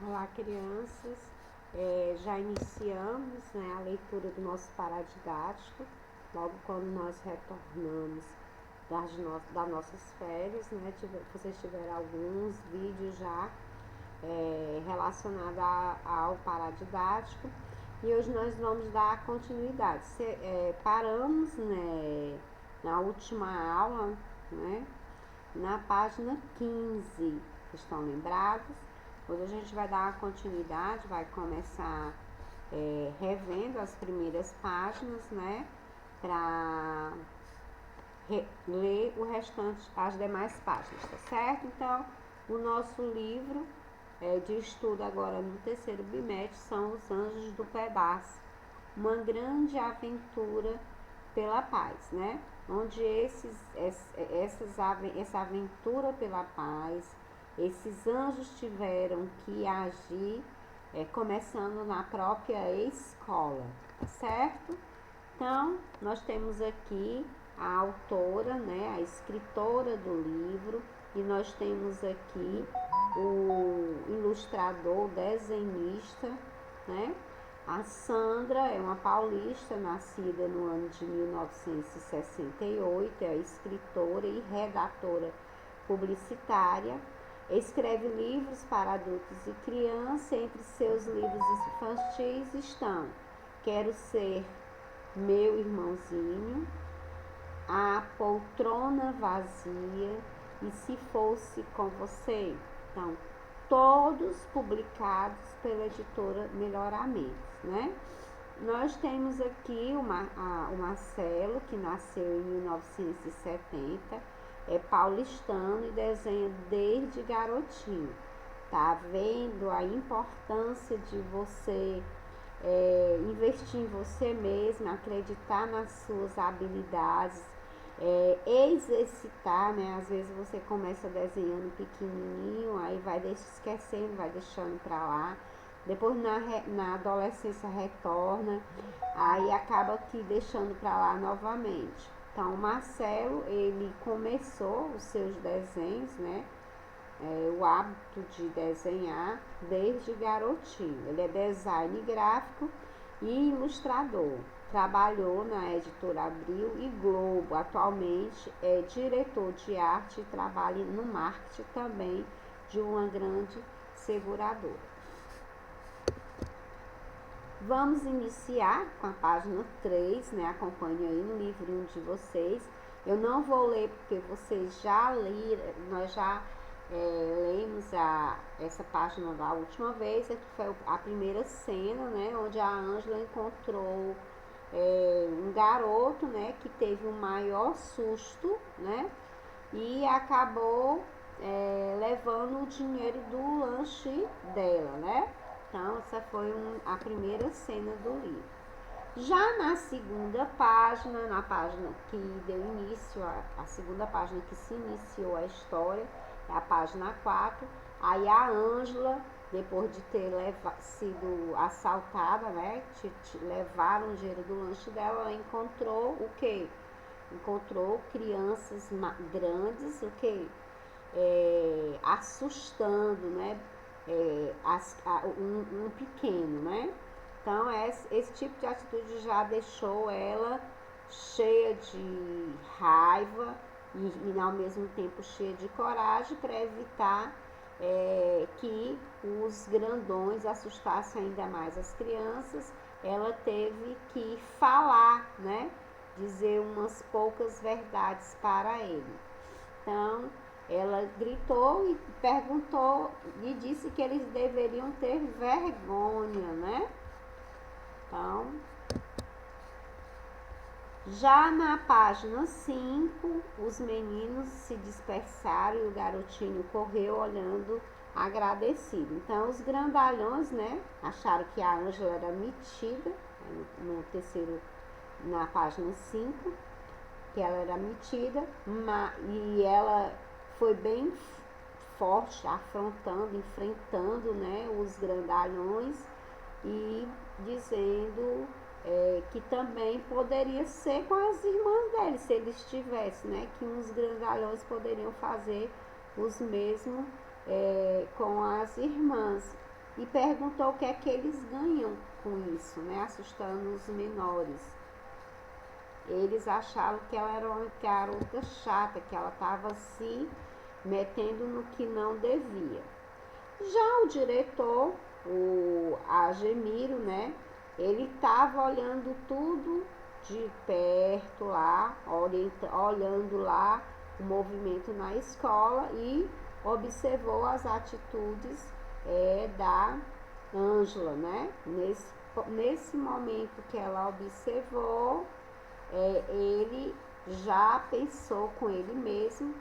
Olá, crianças. Já iniciamos, né, a leitura do nosso paradidático, logo quando nós retornamos das nossas férias, né? Vocês tiveram alguns vídeos já relacionados ao paradidático e hoje nós vamos dar continuidade. Paramos, né, na última aula, né, na página 15, estão lembrados? Hoje a gente vai dar continuidade, vai começar revendo as primeiras páginas, né? Para ler o restante, as demais páginas, tá certo? Então, o nosso livro de estudo agora no terceiro bimestre são Os Anjos do Pedaço, uma grande aventura pela paz, né? Onde essa aventura pela paz, esses anjos tiveram que agir começando na própria escola, tá certo? Então, nós temos aqui a autora, né, a escritora do livro, e nós temos aqui o ilustrador, desenhista, né? A Sandra é uma paulista, nascida no ano de 1968, é escritora e redatora publicitária. Escreve livros para adultos e crianças. Entre seus livros infantis estão Quero Ser Meu Irmãozinho, A Poltrona Vazia e Se Fosse Com Você. Então, todos publicados pela editora Melhoramentos, né? Nós temos aqui o Marcelo, que nasceu em 1970, é paulistano e desenha desde garotinho. Tá vendo a importância de você investir em você mesmo, acreditar nas suas habilidades, exercitar, né? Às vezes você começa desenhando pequenininho, aí vai esquecendo, vai deixando pra lá. Depois na adolescência retorna, aí acaba que deixando pra lá novamente. Então o Marcelo, ele começou os seus desenhos, né? O hábito de desenhar desde garotinho. Ele é design gráfico e ilustrador. Trabalhou na editora Abril e Globo. Atualmente é diretor de arte e trabalha no marketing também de uma grande seguradora. Vamos iniciar com a página 3, né? Acompanhe aí no livrinho de vocês. Eu não vou ler porque vocês já leram, nós já lemos essa página da última vez, que foi a primeira cena, né? Onde a Ângela encontrou um garoto, né? Que teve um maior susto, né? E acabou levando o dinheiro do lanche dela, né? Então, essa foi a primeira cena do livro. Já na segunda página, na página que deu início, a segunda página que se iniciou a história, é a página 4, aí a Ângela, depois de ter sido assaltada, né, levaram o dinheiro do lanche dela, ela encontrou o quê? Encontrou crianças grandes, o quê? Assustando, né? Um pequeno, né? Então, esse tipo de atitude já deixou ela cheia de raiva e ao mesmo tempo cheia de coragem para evitar que os grandões assustassem ainda mais as crianças. Ela teve que falar, né? Dizer umas poucas verdades para ele. Então, ela gritou e perguntou e disse que eles deveriam ter vergonha, né? Então, já na página 5, os meninos se dispersaram e o garotinho correu olhando agradecido. Então, os grandalhões, né, acharam que a Ângela era metida, na página 5, que ela era metida, e ela foi bem forte, afrontando, enfrentando, né, os grandalhões e dizendo que também poderia ser com as irmãs dele, se eles tivessem, né, que uns grandalhões poderiam fazer os mesmos com as irmãs. e perguntou o que é que eles ganham com isso, né? Assustando os menores. Eles acharam que ela era uma garota chata, que ela estava se metendo no que não devia. Já o diretor, o Agemiro, né? Ele estava olhando tudo de perto lá, olhando lá o movimento na escola e observou as atitudes da Ângela, né? Nesse momento que ela observou, ele já pensou com ele mesmo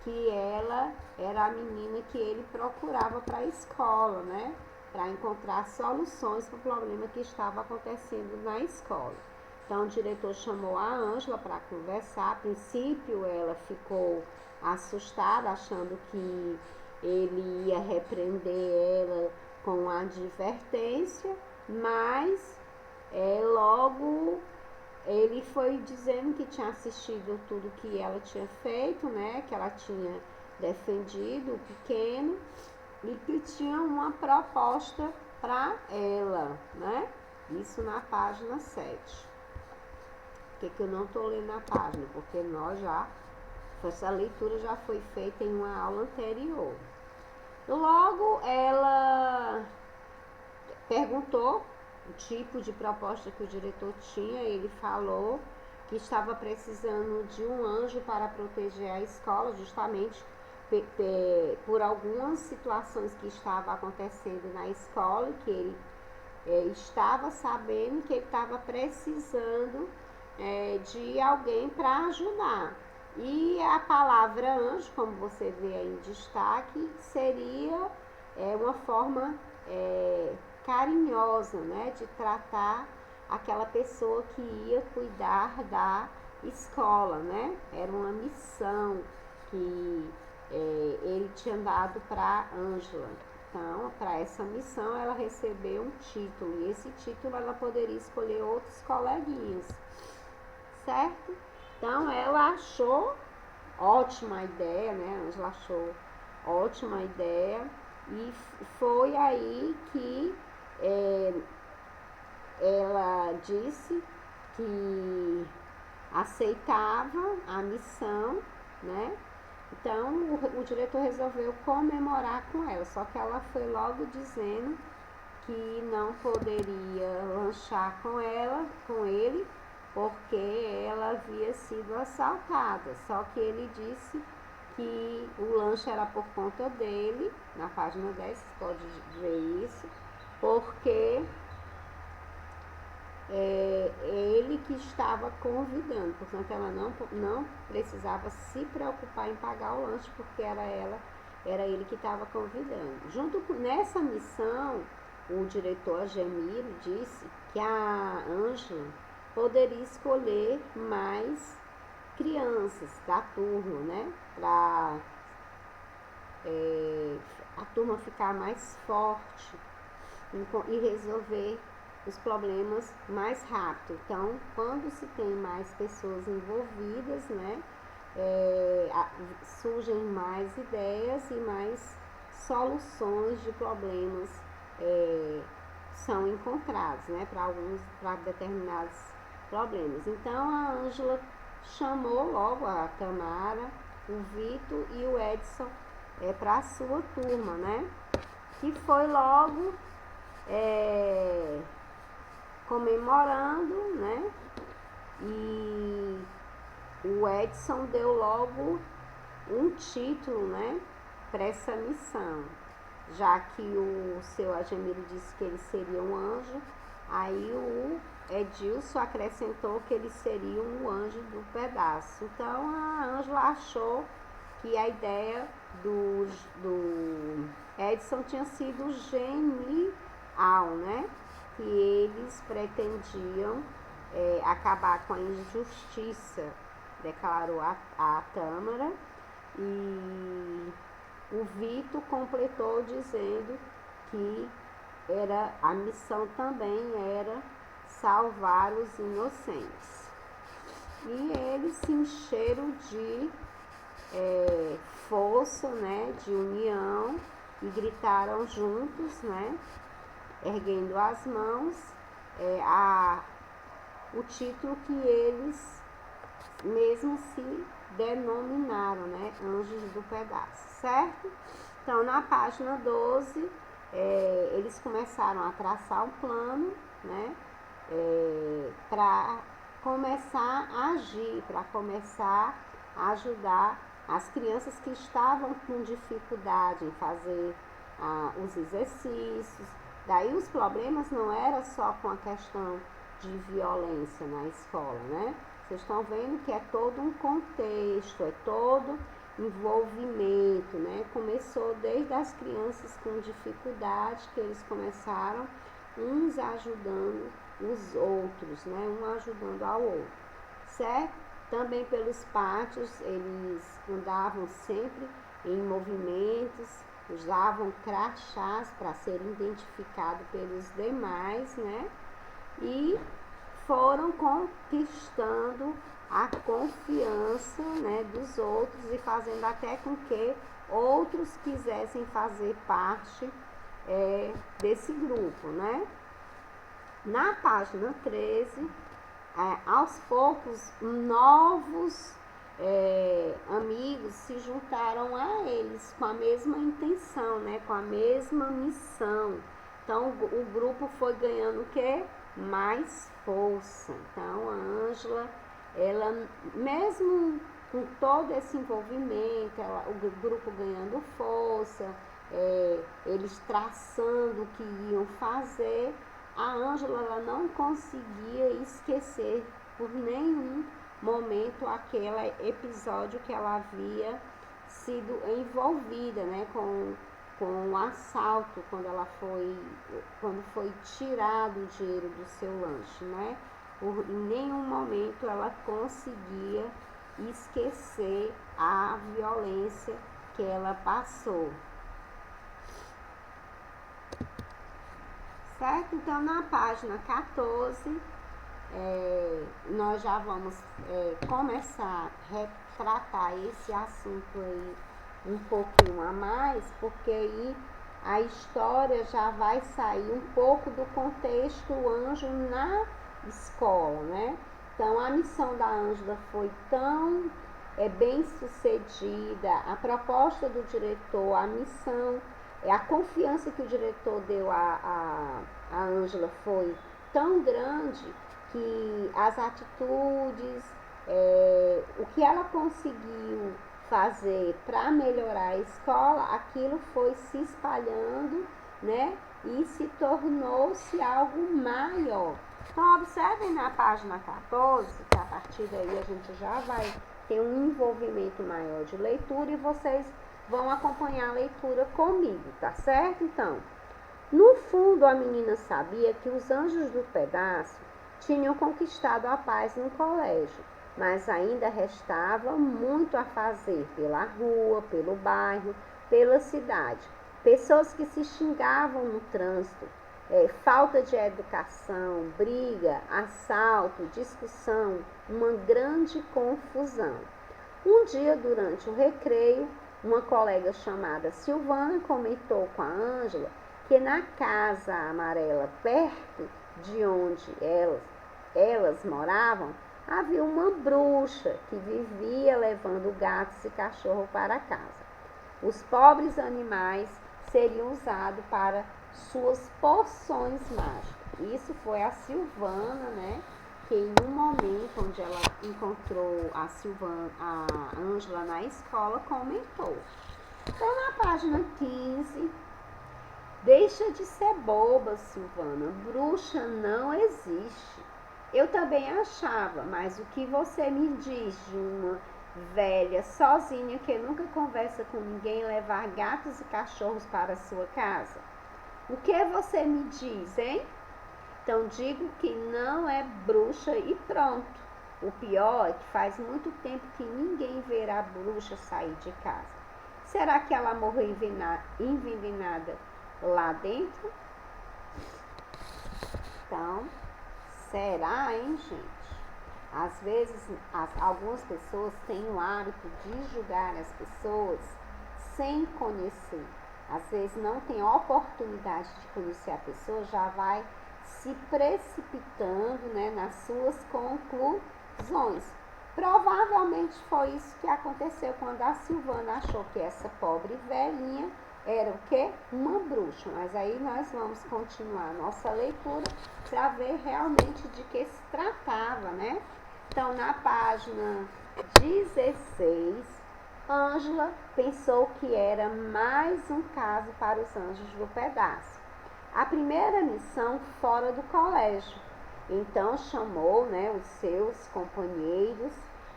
que ela era a menina que ele procurava para a escola, né? Para encontrar soluções para o problema que estava acontecendo na escola. Então o diretor chamou a Ângela para conversar. A princípio ela ficou assustada, achando que ele ia repreender ela com advertência, mas logo ele foi dizendo que tinha assistido tudo que ela tinha feito, né? Que ela tinha defendido o pequeno e que tinha uma proposta para ela, né? Isso na página 7. Por que eu não estou lendo a página? Porque essa leitura já foi feita em uma aula anterior. Logo, ela perguntou o tipo de proposta que o diretor tinha. Ele falou que estava precisando de um anjo para proteger a escola, justamente por algumas situações que estavam acontecendo na escola, que ele estava sabendo que ele estava precisando de alguém para ajudar. E a palavra anjo, como você vê aí em destaque, seria uma forma carinhosa, né, de tratar aquela pessoa que ia cuidar da escola, né? Era uma missão que ele tinha dado para Ângela. Então, para essa missão, ela recebeu um título, e esse título ela poderia escolher outros coleguinhas, certo? Então, ela achou ótima a ideia, né? A Ângela achou ótima a ideia, e foi aí que ela disse que aceitava a missão, né? Então o diretor resolveu comemorar com ela, só que ela foi logo dizendo que não poderia lanchar com ele, porque ela havia sido assaltada. Só que ele disse que o lanche era por conta dele. Na página 10 você pode ver isso, porque ele que estava convidando, portanto ela não precisava se preocupar em pagar o lanche, porque era ele que estava convidando. Nessa missão, o diretor Agemiro disse que a Ângela poderia escolher mais crianças da turma, né, para a turma ficar mais forte e resolver os problemas mais rápido. Então, quando se tem mais pessoas envolvidas, né, surgem mais ideias e mais soluções de problemas são encontrados, né, para determinados problemas. Então, a Ângela chamou logo a Tamara, o Vitor e o Edson para a sua turma, né, que foi logo comemorando, né? E o Edson deu logo um título, né, para essa missão, já que o seu Agemiro disse que ele seria um anjo. Aí o Edilson acrescentou que ele seria um anjo do pedaço. Então a Ângela achou que a ideia do Edson tinha sido genial, né? Que eles pretendiam acabar com a injustiça, declarou a Tâmara, e o Vitor completou dizendo que a missão também era salvar os inocentes. E eles se encheram de força, né, de união, e gritaram juntos, né, erguendo as mãos, o título que eles mesmos se denominaram, né, Anjos do Pedaço, certo? Então, na página 12, eles começaram a traçar um plano, né, para começar a agir, para começar a ajudar as crianças que estavam com dificuldade em fazer os exercícios. Daí os problemas não era só com a questão de violência na escola, né? Vocês estão vendo que é todo um contexto, é todo envolvimento, né? Começou desde as crianças com dificuldade, que eles começaram uns ajudando os outros, né? Um ajudando ao outro, certo? Também pelos pátios, eles andavam sempre em movimentos, usavam crachás para serem identificados pelos demais, né? E foram conquistando a confiança, né, dos outros e fazendo até com que outros quisessem fazer parte desse grupo, né? Na página 13, aos poucos, novos amigos se juntaram a eles com a mesma intenção, né, com a mesma missão. Então, o grupo foi ganhando o quê? Mais força. Então, a Ângela, ela, mesmo com todo esse envolvimento, o grupo ganhando força, eles traçando o que iam fazer, a Ângela, ela não conseguia esquecer por nenhum momento aquele episódio que ela havia sido envolvida, né, com o assalto, quando foi tirado o dinheiro do seu lanche, né? Em nenhum momento ela conseguia esquecer a violência que ela passou. Certo? Então, na página 14, nós já vamos começar a retratar esse assunto aí um pouquinho a mais, porque aí a história já vai sair um pouco do contexto anjo na escola, né? Então, a missão da Ângela foi tão bem sucedida, a proposta do diretor, a missão, a confiança que o diretor deu a Ângela foi tão grande que as atitudes, o que ela conseguiu fazer para melhorar a escola, aquilo foi se espalhando, né? E se tornou-se algo maior. Então, observem na página 14, que a partir daí a gente já vai ter um envolvimento maior de leitura e vocês vão acompanhar a leitura comigo, tá certo? Então, no fundo, a menina sabia que os Anjos do Pedaço tinham conquistado a paz no colégio, mas ainda restava muito a fazer pela rua, pelo bairro, pela cidade. Pessoas que se xingavam no trânsito, falta de educação, briga, assalto, discussão, uma grande confusão. Um dia, durante o recreio, uma colega chamada Silvana comentou com a Ângela que na casa amarela, perto de onde elas moravam, havia uma bruxa que vivia levando gatos e cachorros para casa. Os pobres animais seriam usados para suas poções mágicas. Isso foi a Silvana, né? Que em um momento onde ela encontrou a Ângela na escola, comentou. Então, na página 15, deixa de ser boba, Silvana. Bruxa não existe. Eu também achava, mas o que você me diz de uma velha sozinha que nunca conversa com ninguém levar gatos e cachorros para a sua casa? O que você me diz, hein? Então digo que não é bruxa e pronto. O pior é que faz muito tempo que ninguém verá a bruxa sair de casa. Será que ela morreu envenenada lá dentro? Então, será, hein, gente? Às vezes, algumas pessoas têm o hábito de julgar as pessoas sem conhecer. às vezes não tem oportunidade de conhecer a pessoa, já vai se precipitando, né, nas suas conclusões. Provavelmente foi isso que aconteceu quando a Silvana achou que essa pobre velhinha era o quê? Uma bruxa. Mas aí nós vamos continuar a nossa leitura para ver realmente de que se tratava, né? Então, na página 16, Ângela pensou que era mais um caso para os anjos do pedaço. A primeira missão fora do colégio. Então chamou, né, os seus companheiros,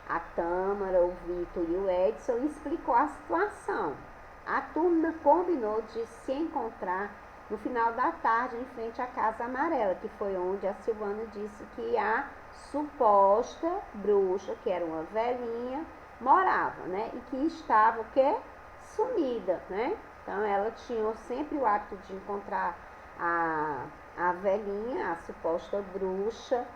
a Tâmara, o Vitor e o Edson, e explicou a situação. A turma combinou de se encontrar no final da tarde em frente à Casa Amarela, que foi onde a Silvana disse que a suposta bruxa, que era uma velhinha, morava, né? E que estava o quê? Sumida, né? Então ela tinha sempre o hábito de encontrar a velhinha, a suposta bruxa,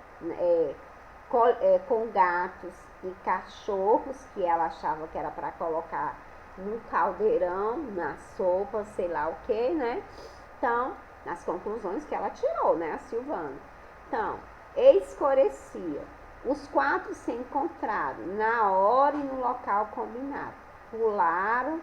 com gatos e cachorros, que ela achava que era para colocar num caldeirão, na sopa, sei lá o que, né? Então, nas conclusões que ela tirou, né, a Silvana. Então, escurecia. Os quatro se encontraram na hora e no local combinado. Pularam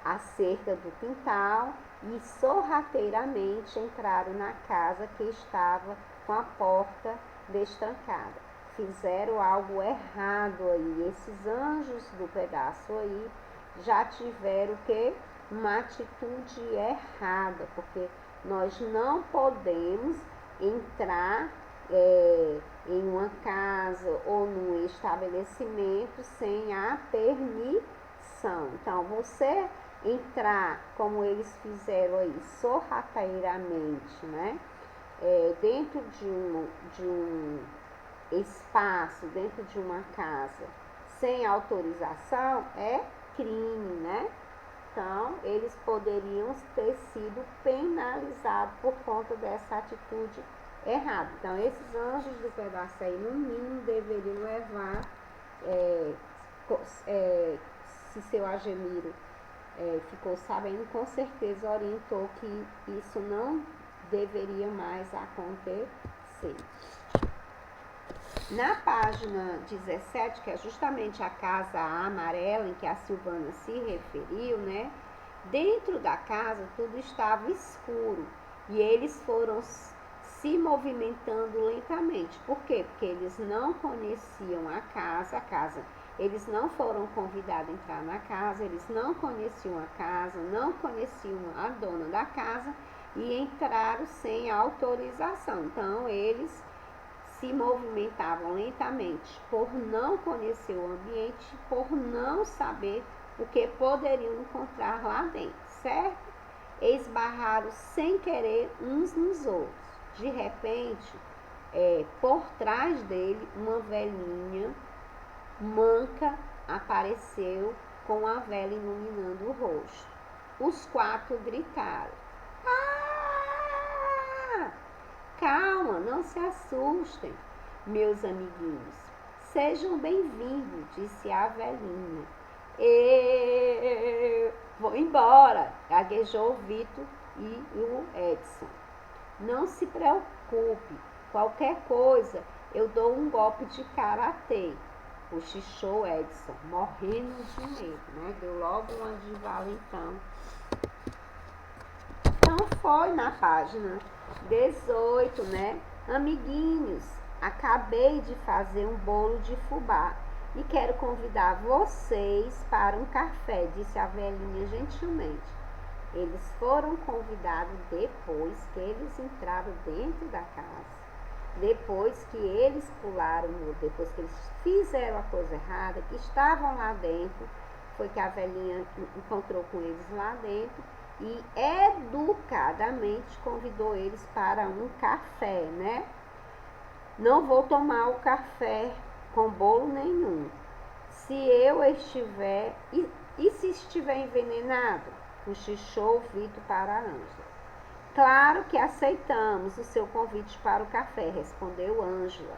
a cerca do quintal e sorrateiramente entraram na casa que estava com a porta destrancada. Fizeram algo errado aí. Esses anjos do pedaço aí já tiveram que uma atitude errada, porque nós não podemos entrar em uma casa ou num estabelecimento sem a permissão. Então, você entrar, como eles fizeram aí, sorrateiramente, né? Dentro de um espaço, dentro de uma casa, sem autorização, é crime, né? Então, eles poderiam ter sido penalizados por conta dessa atitude errada. Então, esses anjos do pedaço aí, no mínimo, deveriam levar, se seu Agemiro ficou sabendo, com certeza orientou que isso não deveria mais acontecer. Na página 17, que é justamente a casa amarela em que a Silvana se referiu, né? Dentro da casa tudo estava escuro e eles foram se movimentando lentamente. Por quê? Porque eles não conheciam a casa, eles não foram convidados a entrar na casa, eles não conheciam a casa, não conheciam a dona da casa e entraram sem autorização. Então, eles se movimentavam lentamente por não conhecer o ambiente, por não saber o que poderiam encontrar lá dentro, certo? Esbarraram sem querer uns nos outros. De repente, por trás dele, uma velhinha manca apareceu com a vela iluminando o rosto. Os quatro gritaram: "Ah!" "Calma, não se assustem, meus amiguinhos. Sejam bem-vindos", disse a velhinha. "Eu vou embora", gaguejou o Vitor e o Edson. "Não se preocupe, qualquer coisa eu dou um golpe de karatê", cochichou Edson, morrendo de medo, né? Deu logo uma de valentão. Então foi na página 18, né? "Amiguinhos, acabei de fazer um bolo de fubá e quero convidar vocês para um café", disse a velhinha gentilmente. Eles foram convidados depois que eles entraram dentro da casa. Depois que eles pularam, depois que eles fizeram a coisa errada, que estavam lá dentro, foi que a velhinha encontrou com eles lá dentro e educadamente convidou eles para um café, né? "Não vou tomar o café com bolo nenhum. Se eu estiver... E se estiver envenenado?", cochichou Vitor para a Ângela. "Claro que aceitamos o seu convite para o café", respondeu Ângela,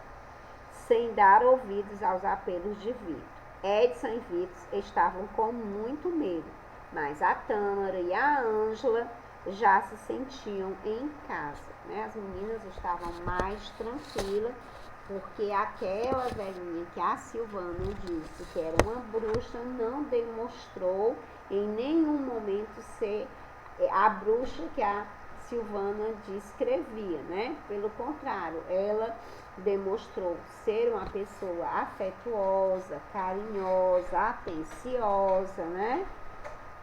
sem dar ouvidos aos apelos de Vitor. Edson e Vitor estavam com muito medo, mas a Tâmara e a Ângela já se sentiam em casa, né? As meninas estavam mais tranquilas, porque aquela velhinha que a Silvana disse que era uma bruxa não demonstrou em nenhum momento ser a bruxa que a Silvana descrevia, né? Pelo contrário, ela demonstrou ser uma pessoa afetuosa, carinhosa, atenciosa, né?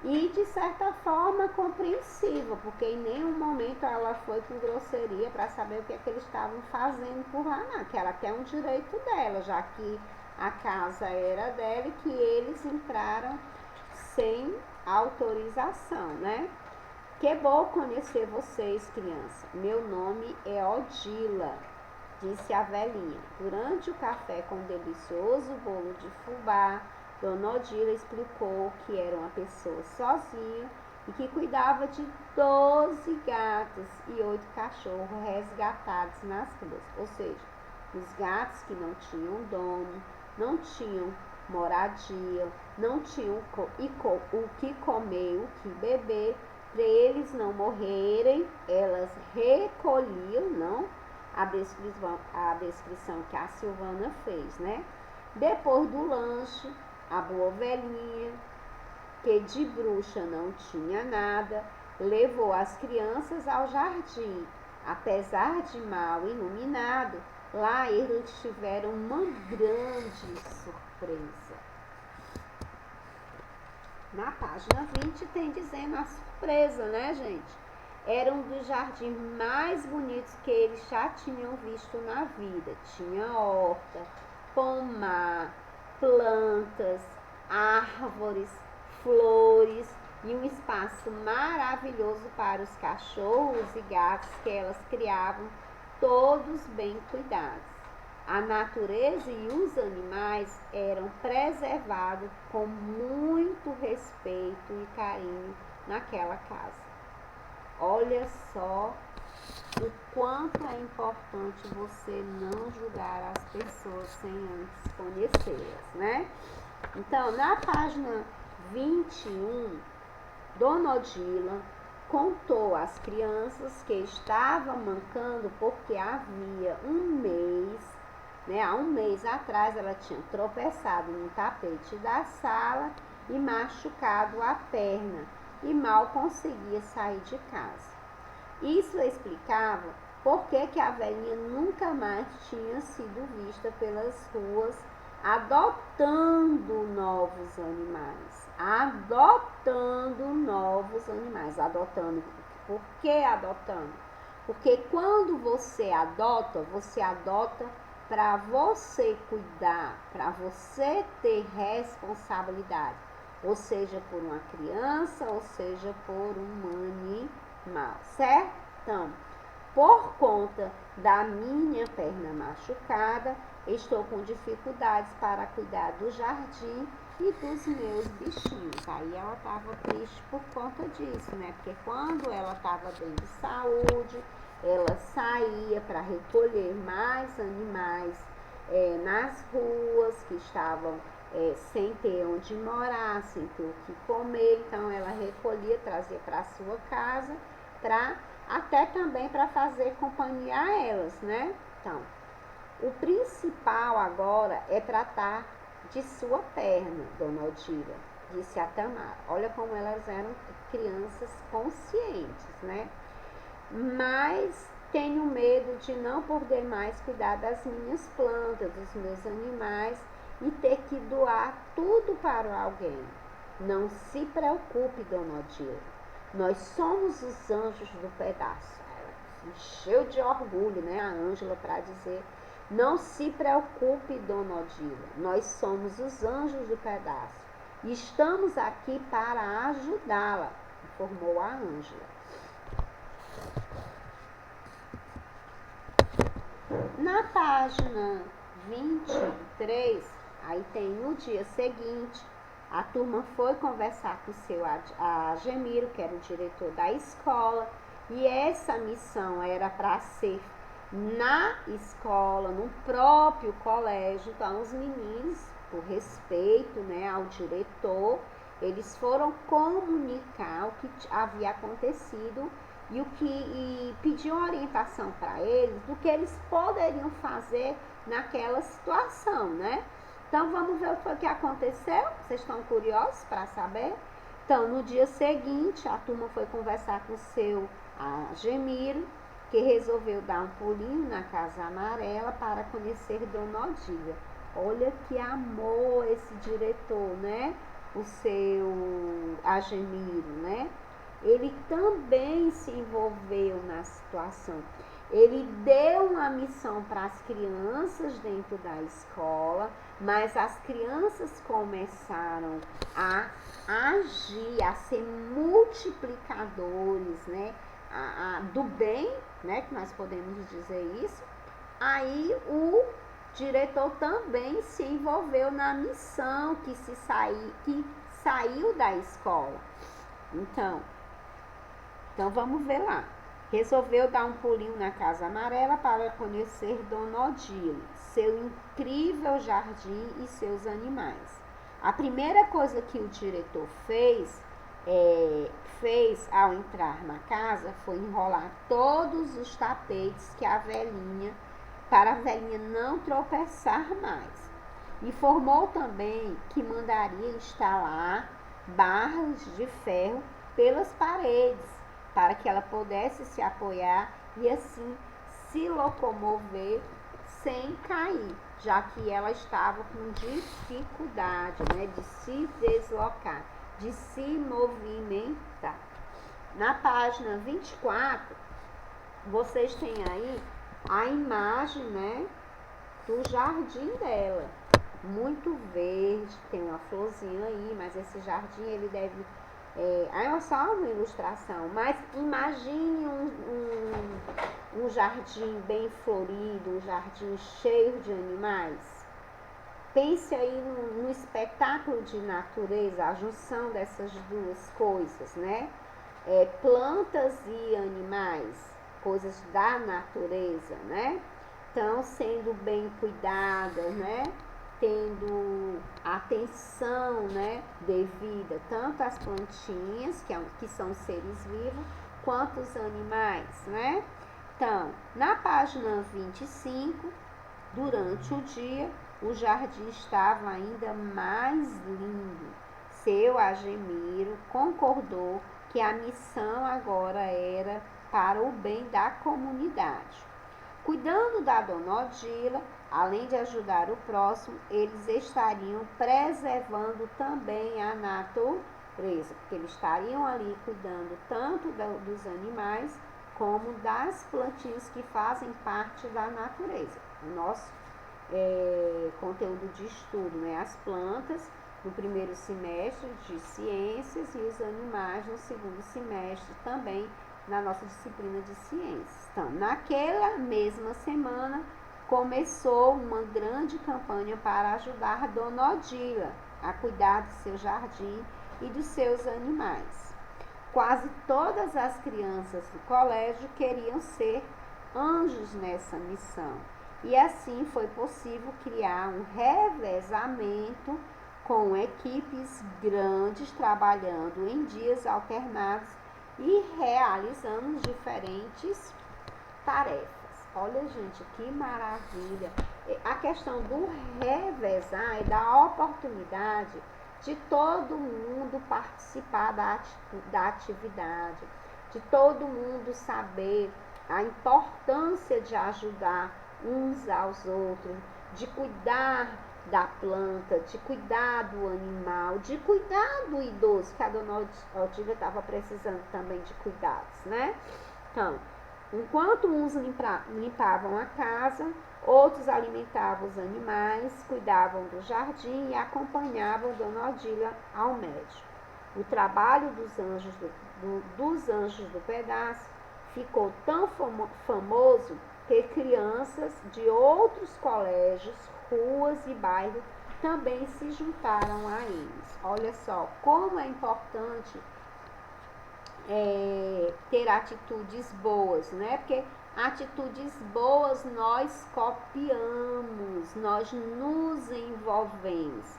E de certa forma compreensiva, porque em nenhum momento ela foi com grosseria para saber o que é que eles estavam fazendo por lá, não, que ela quer um direito dela, já que a casa era dela e que eles entraram sem autorização, né? Que bom conhecer vocês, criança. Meu nome é Odila, disse a velhinha. Durante o café com um delicioso bolo de fubá, Dona Odila explicou que era uma pessoa sozinha e que cuidava de 12 gatos e 8 cachorros resgatados nas ruas. Ou seja, os gatos que não tinham dono, não tinham moradia, não tinham o que comer, o que beber. Para eles não morrerem, elas recolhiam, não? A descrição que a Silvana fez, né? Depois do lanche, a boa velhinha, que de bruxa não tinha nada, levou as crianças ao jardim. Apesar de mal iluminado, lá eles tiveram uma grande surpresa. Na página 20 tem dizendo a surpresa, né, gente? Era um dos jardins mais bonitos que eles já tinham visto na vida. Tinha horta, pomar, plantas, árvores, flores e um espaço maravilhoso para os cachorros e gatos que elas criavam, todos bem cuidados. A natureza e os animais eram preservados com muito respeito e carinho naquela casa. Olha só o quanto é importante você não julgar as pessoas sem antes conhecê-las, né? Então, na página 21, Dona Odila contou às crianças que estavam mancando porque havia um mês, né? Há um mês atrás ela tinha tropeçado no tapete da sala e machucado a perna e mal conseguia sair de casa. Isso explicava por que a velhinha nunca mais tinha sido vista pelas ruas adotando novos animais. Adotando. Por que adotando? Porque quando você adota para você cuidar, para você ter responsabilidade, ou seja, por uma criança, ou seja, por um animal, certo? Então, por conta da minha perna machucada, estou com dificuldades para cuidar do jardim e dos meus bichinhos. Aí ela estava triste por conta disso, né? Porque quando ela estava bem de saúde, ela saía para recolher mais animais nas ruas que estavam sem ter onde morar, sem ter o que comer. Então ela recolhia, trazia para a sua casa, até também para fazer companhia a elas, né? Então, o principal agora é tratar de sua perna, Dona Odila, disse a Tamara. Olha como elas eram crianças conscientes, né? Mas tenho medo de não poder mais cuidar das minhas plantas, dos meus animais e ter que doar tudo para alguém. Não se preocupe, Dona Odila. Nós somos os anjos do pedaço. Ela se encheu de orgulho, né, a Ângela, para dizer: não se preocupe, Dona Odila. Nós somos os anjos do pedaço. E estamos aqui para ajudá-la, informou a Ângela. Na página 23, aí tem no dia seguinte, a turma foi conversar com o seu Agemiro, que era o diretor da escola, e essa missão era para ser na escola, no próprio colégio. Então, os meninos, por respeito, né, ao diretor, Eles foram comunicar o que havia acontecido e pediam orientação para eles do que eles poderiam fazer naquela situação, né? Então vamos ver o que foi que aconteceu. Vocês estão curiosos para saber? Então, no dia seguinte, a turma foi conversar com o seu Agemiro, que resolveu dar um pulinho na Casa Amarela para conhecer Dona Odília. Olha que amor esse diretor, né? O seu Agemiro, né? Ele também se envolveu na situação. Ele deu uma missão para as crianças dentro da escola, mas as crianças começaram a agir, a ser multiplicadores, né? Do bem, né? Que nós podemos dizer isso. Aí o diretor também se envolveu na missão que saiu da escola. Então vamos ver lá. Resolveu dar um pulinho na Casa Amarela para conhecer Dona Odília, seu incrível jardim e seus animais. A primeira coisa que o diretor fez ao entrar na casa foi enrolar todos os tapetes para a velhinha não tropeçar mais. Informou também que mandaria instalar barras de ferro pelas paredes, para que ela pudesse se apoiar e assim se locomover sem cair, já que ela estava com dificuldade, né, de se deslocar, de se movimentar. Na página 24, vocês têm aí a imagem, né, do jardim dela. Muito verde, tem uma florzinha aí, mas esse jardim ele deve... é só uma ilustração, mas imagine um jardim bem florido, um jardim cheio de animais. Pense aí no espetáculo de natureza, a junção dessas duas coisas, né? Plantas e animais, coisas da natureza, né? Então, sendo bem cuidadas, né? Tendo atenção, né, devida tanto às plantinhas, que são seres vivos, quanto os animais, né? Então, na página 25, durante o dia, o jardim estava ainda mais lindo. Seu Agemiro concordou que a missão agora era para o bem da comunidade. Cuidando da Dona Odília, além de ajudar o próximo, eles estariam preservando também a natureza, porque eles estariam ali cuidando tanto dos animais como das plantinhas que fazem parte da natureza. O nosso conteúdo de estudo, né? As plantas no primeiro semestre de ciências e os animais no segundo semestre também na nossa disciplina de ciências. Então, naquela mesma semana, começou uma grande campanha para ajudar Dona Odília a cuidar do seu jardim e dos seus animais. Quase todas as crianças do colégio queriam ser anjos nessa missão, e assim foi possível criar um revezamento com equipes grandes trabalhando em dias alternados e realizando diferentes tarefas. Olha, gente, que maravilha! A questão do revezar é da oportunidade de todo mundo participar da atividade, de todo mundo saber a importância de ajudar uns aos outros, de cuidar da planta, de cuidar do animal, de cuidar do idoso, que a Dona Odília estava precisando também de cuidados, né? Então, enquanto uns limpavam a casa, outros alimentavam os animais, cuidavam do jardim e acompanhavam Dona Odília ao médico. O trabalho dos anjos do pedaço ficou tão famoso que crianças de outros colégios, ruas e bairros também se juntaram a eles. Olha só como é importante ter atitudes boas, né? Porque atitudes boas nós copiamos, nós nos envolvemos.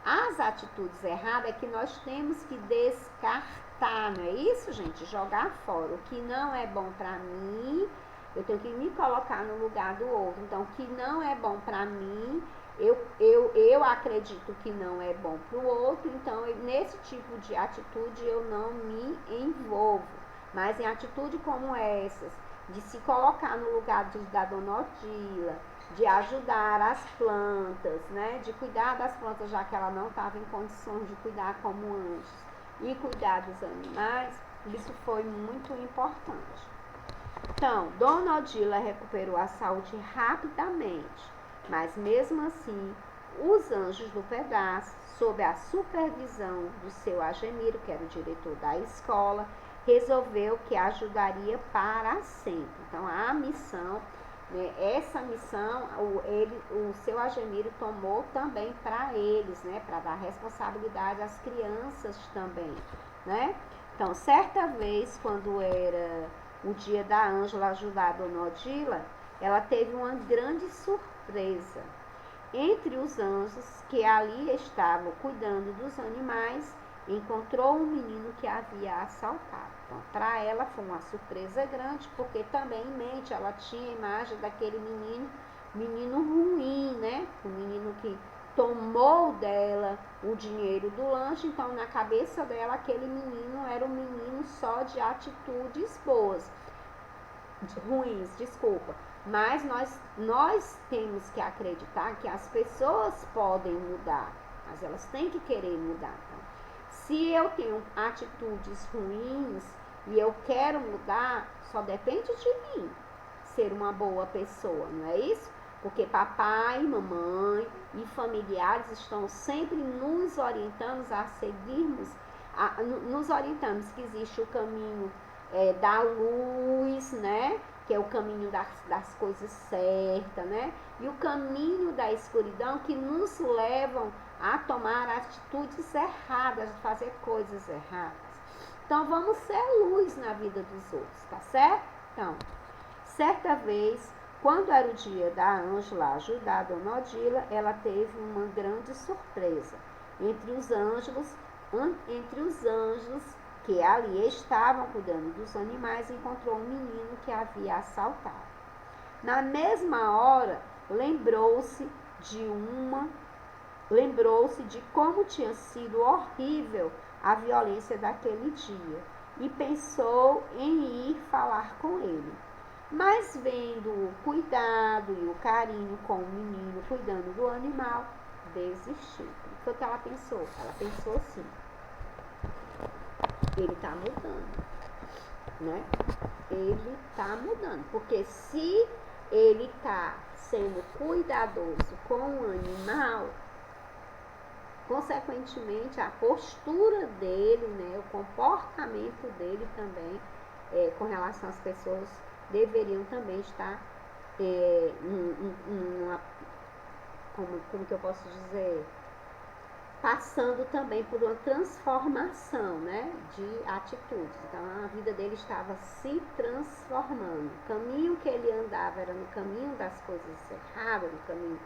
As atitudes erradas é que nós temos que descartar, não é isso, gente? Jogar fora. O que não é bom para mim, eu tenho que me colocar no lugar do outro. Então, o que não é bom para mim, eu acredito que não é bom para o outro. Então, nesse tipo de atitude, eu não me envolvo. Mas em atitude como essas, de se colocar no lugar da Dona Odila, de ajudar as plantas, né? De cuidar das plantas, já que ela não estava em condições de cuidar como antes, e cuidar dos animais, isso foi muito importante. Então, Dona Odila recuperou a saúde rapidamente, mas mesmo assim, os anjos do pedaço, sob a supervisão do seu Agemiro, que era o diretor da escola, resolveu que ajudaria para sempre. Então, a missão, né, essa missão, o seu Agemiro tomou também para eles, né, para dar responsabilidade às crianças também, né? Então, certa vez, quando era o dia da Ângela ajudar a Dona Odila, ela teve uma grande surpresa. Entre os anjos que ali estavam cuidando dos animais, encontrou um menino que havia assaltado. Então, para ela foi uma surpresa grande, porque também em mente ela tinha a imagem daquele menino ruim, né? O menino que tomou dela o dinheiro do lanche. Então, na cabeça dela, aquele menino era um menino só de atitudes boas, ruins, desculpa. Mas nós temos que acreditar que as pessoas podem mudar, mas elas têm que querer mudar. Então, se eu tenho atitudes ruins e eu quero mudar, só depende de mim ser uma boa pessoa, não é isso? Porque papai, mamãe e familiares estão sempre nos orientando a seguirmos, nos orientando que existe o caminho da luz, né? Que é o caminho das coisas certas, né? E o caminho da escuridão que nos levam a tomar atitudes erradas, a fazer coisas erradas. Então, vamos ser luz na vida dos outros, tá certo? Então, certa vez, quando era o dia da Ângela ajudar a Dona Odila, ela teve uma grande surpresa. Entre os anjos que ali estavam cuidando dos animais, encontrou um menino que havia assaltado. Na mesma hora, lembrou-se de como tinha sido horrível a violência daquele dia e pensou em ir falar com ele. Mas vendo o cuidado e o carinho com o menino cuidando do animal, desistiu. O que foi que ela pensou? Ela pensou assim: ele está mudando, né? Ele está mudando, porque se ele está sendo cuidadoso com o animal, consequentemente a postura dele, né, o comportamento dele também, com relação às pessoas, deveriam também estar como que eu posso dizer, passando também por uma transformação, né, de atitudes. Então, a vida dele estava se transformando. O caminho que ele andava era no caminho das coisas erradas, no caminho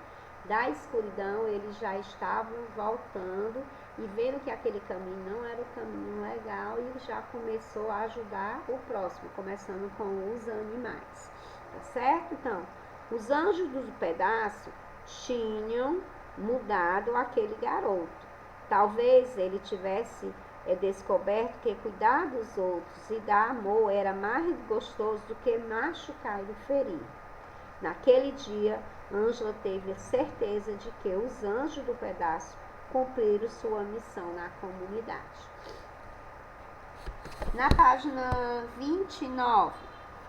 da escuridão. Eles já estavam voltando e vendo que aquele caminho não era o caminho legal, e já começou a ajudar o próximo, começando com os animais, tá certo? Então, os anjos do pedaço tinham mudado aquele garoto. Talvez ele tivesse descoberto que cuidar dos outros e dar amor era mais gostoso do que machucar e ferir. Naquele dia, Ângela teve a certeza de que os anjos do pedaço cumpriram sua missão na comunidade. Na página 29,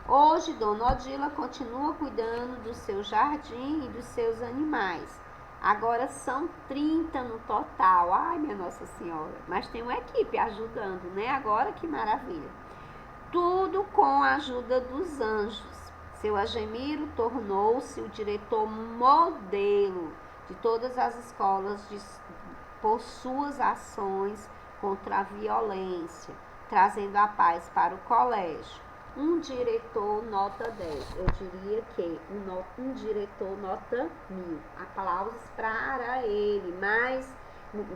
hoje Dona Odila continua cuidando do seu jardim e dos seus animais. Agora são 30 no total. Ai, minha Nossa Senhora. Mas tem uma equipe ajudando, né? Agora que maravilha. Tudo com a ajuda dos anjos. Seu Agemiro tornou-se o diretor modelo de todas as escolas por suas ações contra a violência, trazendo a paz para o colégio. Um diretor nota 10, eu diria que um diretor nota 1000. Aplausos para ele, mas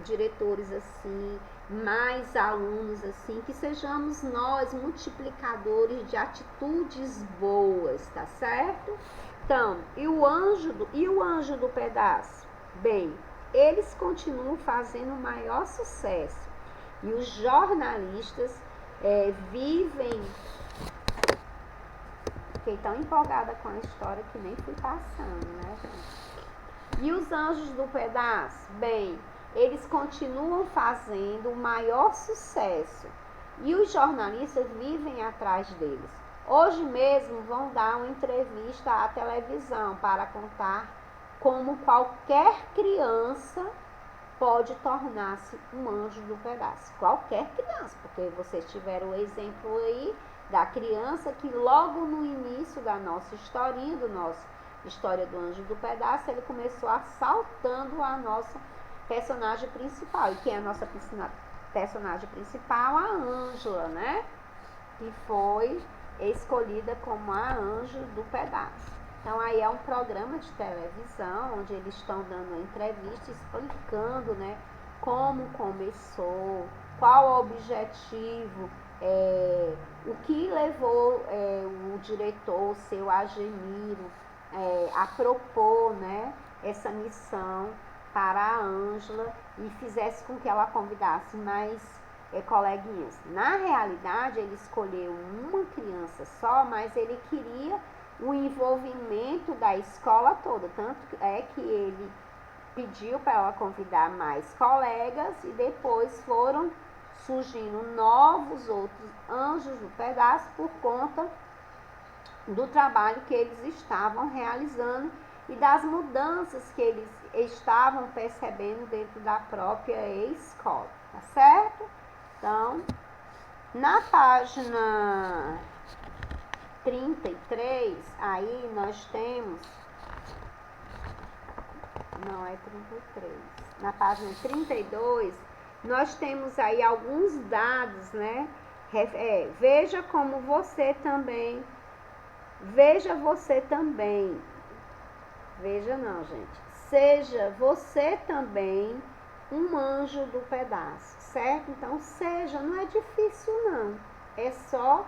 diretores assim, mais alunos assim, que sejamos nós multiplicadores de atitudes boas, tá certo? Então, e o anjo do pedaço? Bem, eles continuam fazendo o maior sucesso. E os jornalistas vivem... Fiquei tão empolgada com a história que nem fui passando, né, gente? E os anjos do pedaço? Bem, eles continuam fazendo o maior sucesso. E os jornalistas vivem atrás deles. Hoje mesmo vão dar uma entrevista à televisão para contar como qualquer criança pode tornar-se um anjo do pedaço. Qualquer criança, porque vocês tiveram o exemplo aí da criança que logo no início da nossa historinha, do nosso História do Anjo do Pedaço, ele começou assaltando a nossa personagem principal. E quem é a nossa personagem principal? A Ângela, né? Que foi escolhida como a anjo do pedaço. Então aí é um programa de televisão onde eles estão dando uma entrevista explicando, né, como começou, qual o objetivo, o que levou o diretor, o seu Agemiro, a propor, né, essa missão para a Ângela e fizesse com que ela convidasse mais coleguinhas. Na realidade, ele escolheu uma criança só, mas ele queria o envolvimento da escola toda, tanto é que ele pediu para ela convidar mais colegas e depois foram surgindo novos outros anjos do pedaço por conta do trabalho que eles estavam realizando e das mudanças que eles estavam percebendo dentro da própria escola, tá certo? Então, na página 33, aí nós temos, não é 33, na página 32, nós temos aí alguns dados, né? Veja como você também, veja não, gente, seja você também um anjo do pedaço, certo? Então, seja, não é difícil não, é só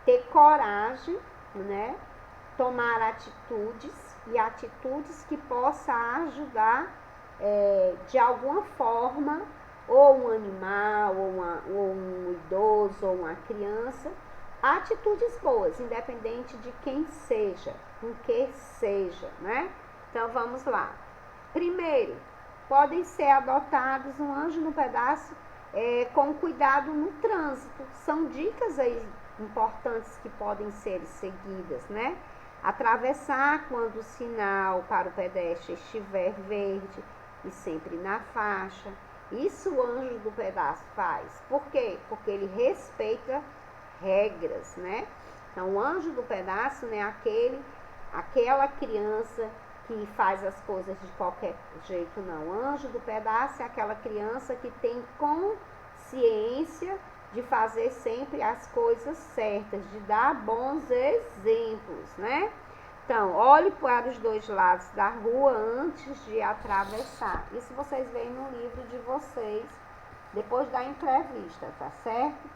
ter coragem, né? Tomar atitudes e atitudes que possa ajudar de alguma forma, ou um animal, ou um idoso, ou uma criança, atitudes boas, independente de quem seja, com que seja, né? Então, vamos lá. Primeiro, podem ser adotados um anjo no pedaço com cuidado no trânsito. São dicas aí importantes que podem ser seguidas, né? Atravessar quando o sinal para o pedestre estiver verde e sempre na faixa. Isso o anjo do pedaço faz. Por quê? Porque ele respeita regras, né? Então, o anjo do pedaço, né, aquela criança que faz as coisas de qualquer jeito, não. O anjo do pedaço é aquela criança que tem consciência de fazer sempre as coisas certas, de dar bons exemplos, né? Então, olhe para os dois lados da rua antes de atravessar. Isso vocês veem no livro de vocês, depois da entrevista, tá certo?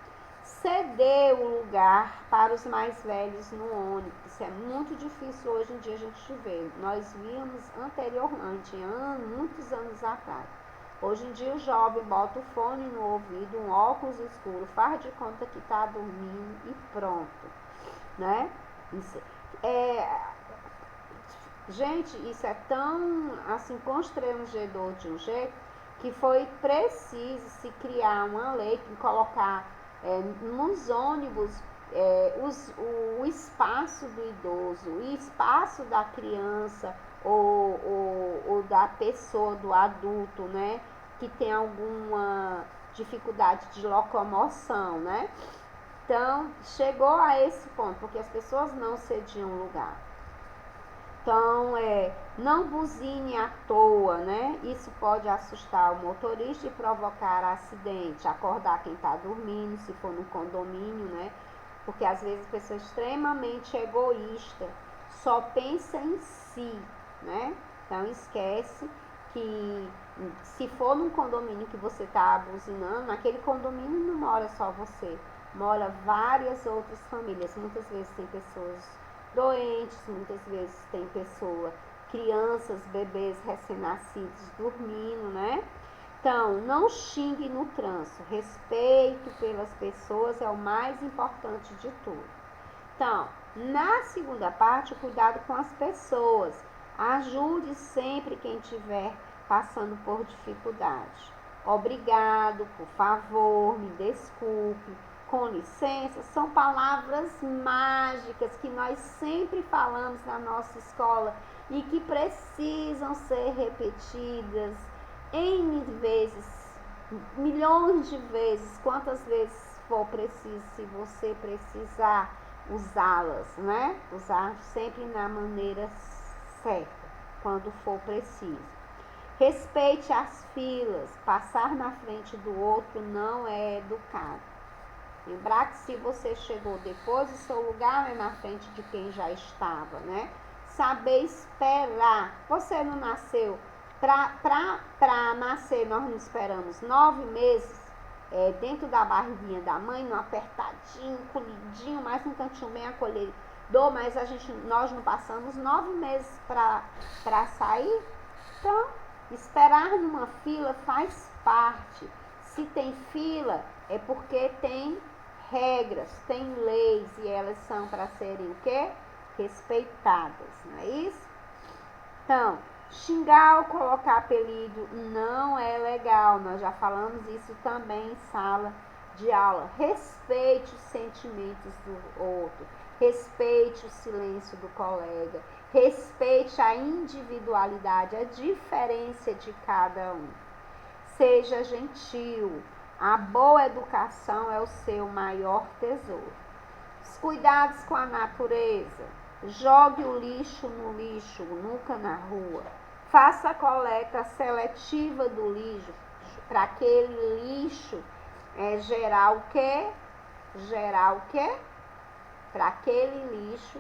Ceder o lugar para os mais velhos no ônibus. Isso é muito difícil hoje em dia a gente ver. Nós víamos anteriormente, muitos anos atrás. Hoje em dia o jovem bota o fone no ouvido, um óculos escuro, faz de conta que está dormindo e pronto, né? Isso gente, isso é tão assim constrangedor de um jeito que foi preciso se criar uma lei que colocar nos ônibus o espaço do idoso, o espaço da criança ou da pessoa, do adulto, né, que tem alguma dificuldade de locomoção, né? Então, chegou a esse ponto, porque as pessoas não cediam lugar. Então, não buzine à toa, né? Isso pode assustar o motorista e provocar acidente, acordar quem está dormindo, se for no condomínio, né? Porque às vezes a pessoa é extremamente egoísta, só pensa em si, né? Então, esquece que se for num condomínio que você está buzinando, naquele condomínio não mora só você, mora várias outras famílias. Muitas vezes tem pessoas doentes, muitas vezes tem crianças, bebês recém-nascidos dormindo, né? Então, não xingue no trânsito. Respeito pelas pessoas é o mais importante de tudo. Então, na segunda parte, o cuidado com as pessoas. Ajude sempre quem estiver passando por dificuldade. Obrigado, por favor, me desculpe, com licença, são palavras mágicas que nós sempre falamos na nossa escola e que precisam ser repetidas N vezes, milhões de vezes, quantas vezes for preciso, se você precisar usá-las, né? Usar sempre na maneira certa, quando for preciso. Respeite as filas, passar na frente do outro não é educado. Lembrar que se você chegou depois, o seu lugar é na frente de quem já estava, né? Saber esperar. Você não nasceu. Para nascer, nós não esperamos 9 meses dentro da barriguinha da mãe, no apertadinho, colhidinho, mais um cantinho bem acolhedor, mas nós não passamos 9 meses para sair. Então, esperar numa fila faz parte. Se tem fila, é porque tem regras, tem leis e elas são para serem o quê? Respeitadas, não é isso? Então, xingar ou colocar apelido não é legal. Nós já falamos isso também em sala de aula. Respeite os sentimentos do outro. Respeite o silêncio do colega. Respeite a individualidade, a diferença de cada um. Seja gentil. A boa educação é o seu maior tesouro. Os cuidados com a natureza. Jogue o lixo no lixo, nunca na rua. Faça a coleta seletiva do lixo, para aquele lixo gerar o quê? Para aquele lixo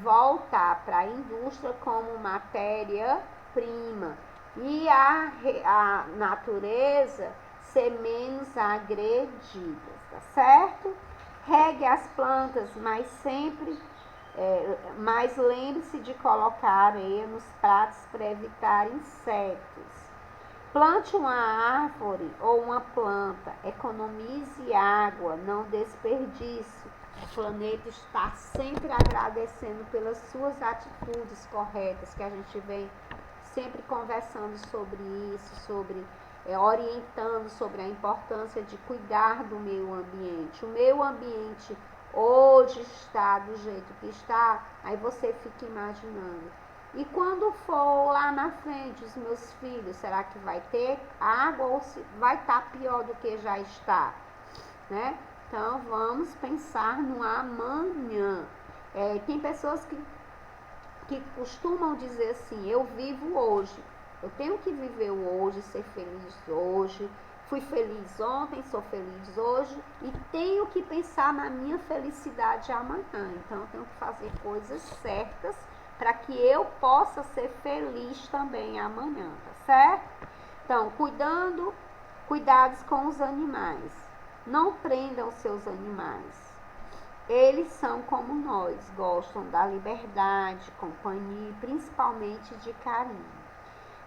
voltar para a indústria como matéria-prima. E a natureza ser menos agredida, tá certo? Regue as plantas, mas lembre-se de colocar areia nos pratos para evitar insetos. Plante uma árvore ou uma planta, economize água, não desperdice. O planeta está sempre agradecendo pelas suas atitudes corretas, que a gente vem sempre conversando sobre isso, orientando sobre a importância de cuidar do meio ambiente. O meio ambiente hoje está do jeito que está, aí você fica imaginando. E quando for lá na frente, os meus filhos, será que vai ter água ou vai estar pior do que já está? Né? Então, vamos pensar no amanhã. Tem pessoas que costumam dizer assim, eu vivo hoje. Eu tenho que viver o hoje, ser feliz hoje. Fui feliz ontem, sou feliz hoje e tenho que pensar na minha felicidade amanhã. Então, eu tenho que fazer coisas certas para que eu possa ser feliz também amanhã, tá certo? Então, cuidados com os animais. Não prendam seus animais. Eles são como nós, gostam da liberdade, companhia e principalmente de carinho.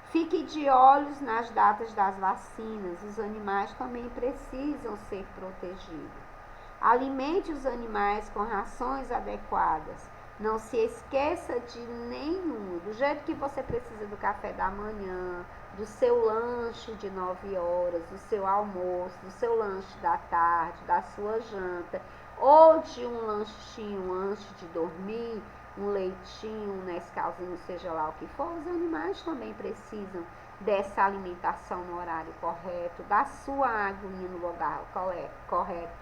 Fique de olhos nas datas das vacinas, os animais também precisam ser protegidos. Alimente os animais com rações adequadas. Não se esqueça de nenhum. Do jeito que você precisa do café da manhã, do seu lanche de 9 horas, do seu almoço, do seu lanche da tarde, da sua janta, ou de um lanchinho antes de dormir, um leitinho, um Nescauzinho, seja lá o que for, os animais também precisam dessa alimentação no horário correto, da sua aguinha no lugar correto.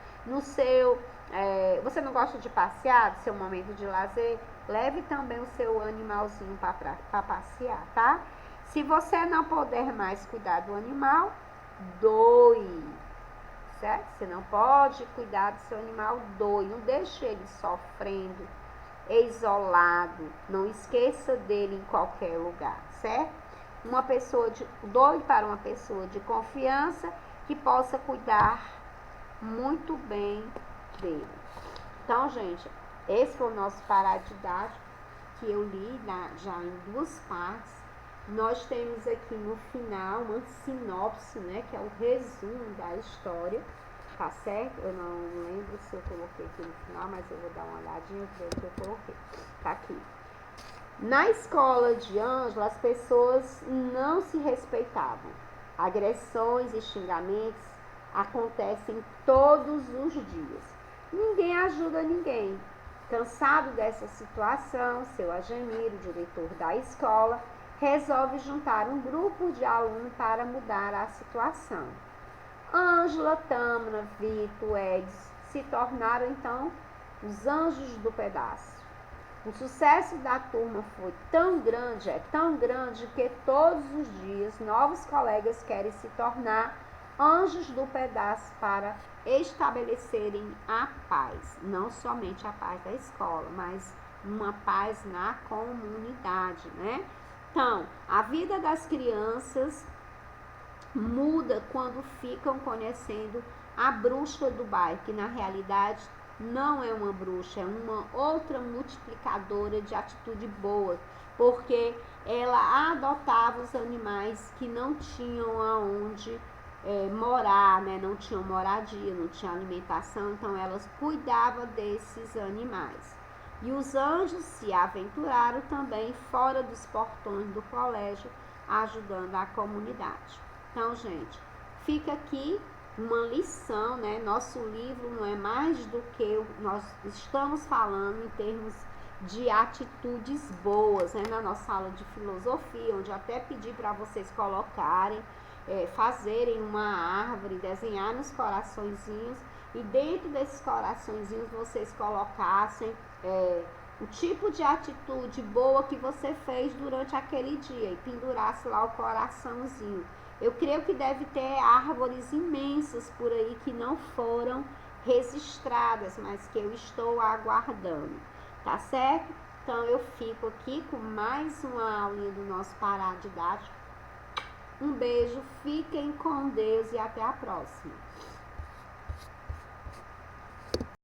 Você não gosta de passear, do seu momento de lazer? Leve também o seu animalzinho para passear, tá? Se você não puder mais cuidar do animal, doe, certo? Você não pode cuidar do seu animal, doe. Não deixe ele sofrendo, isolado. Não esqueça dele em qualquer lugar, certo? doe para uma pessoa de confiança que possa cuidar muito bem dele. Então, gente, esse foi o nosso parágrafo didático que eu li já em 2 partes. Nós temos aqui no final uma sinopse, né, que é o resumo da história, tá certo? Eu não lembro se eu coloquei aqui no final, mas eu vou dar uma olhadinha, eu creio que eu coloquei. Tá aqui. Na escola de Ângela, as pessoas não se respeitavam. Agressões e xingamentos acontecem todos os dias. Ninguém ajuda ninguém. Cansado dessa situação, seu Agenir, o diretor da escola, resolve juntar um grupo de alunos para mudar a situação. Ângela, Tâmara, Vitor, Edson se tornaram então os anjos do pedaço. O sucesso da turma foi tão grande que todos os dias novos colegas querem se tornar anjos do pedaço para estabelecerem a paz. Não somente a paz da escola, mas uma paz na comunidade, né? Então, a vida das crianças muda quando ficam conhecendo a bruxa do bairro, que na realidade não é uma bruxa, é uma outra multiplicadora de atitude boa, porque ela adotava os animais que não tinham aonde morar, né? Não tinham moradia, não tinha alimentação, então elas cuidavam desses animais. E os anjos se aventuraram também fora dos portões do colégio, ajudando a comunidade. Então, gente, fica aqui uma lição, né? Nosso livro não é mais do que nós estamos falando em termos de atitudes boas, né? Na nossa aula de filosofia, onde eu até pedi para vocês colocarem, fazerem uma árvore, desenhar nos coraçõezinhos e dentro desses coraçõezinhos vocês colocassem o tipo de atitude boa que você fez durante aquele dia e pendurasse lá o coraçãozinho. Eu creio que deve ter árvores imensas por aí que não foram registradas, mas que eu estou aguardando, tá certo? Então eu fico aqui com mais uma aulinha do nosso parágrafo didático. Um beijo, fiquem com Deus e até a próxima.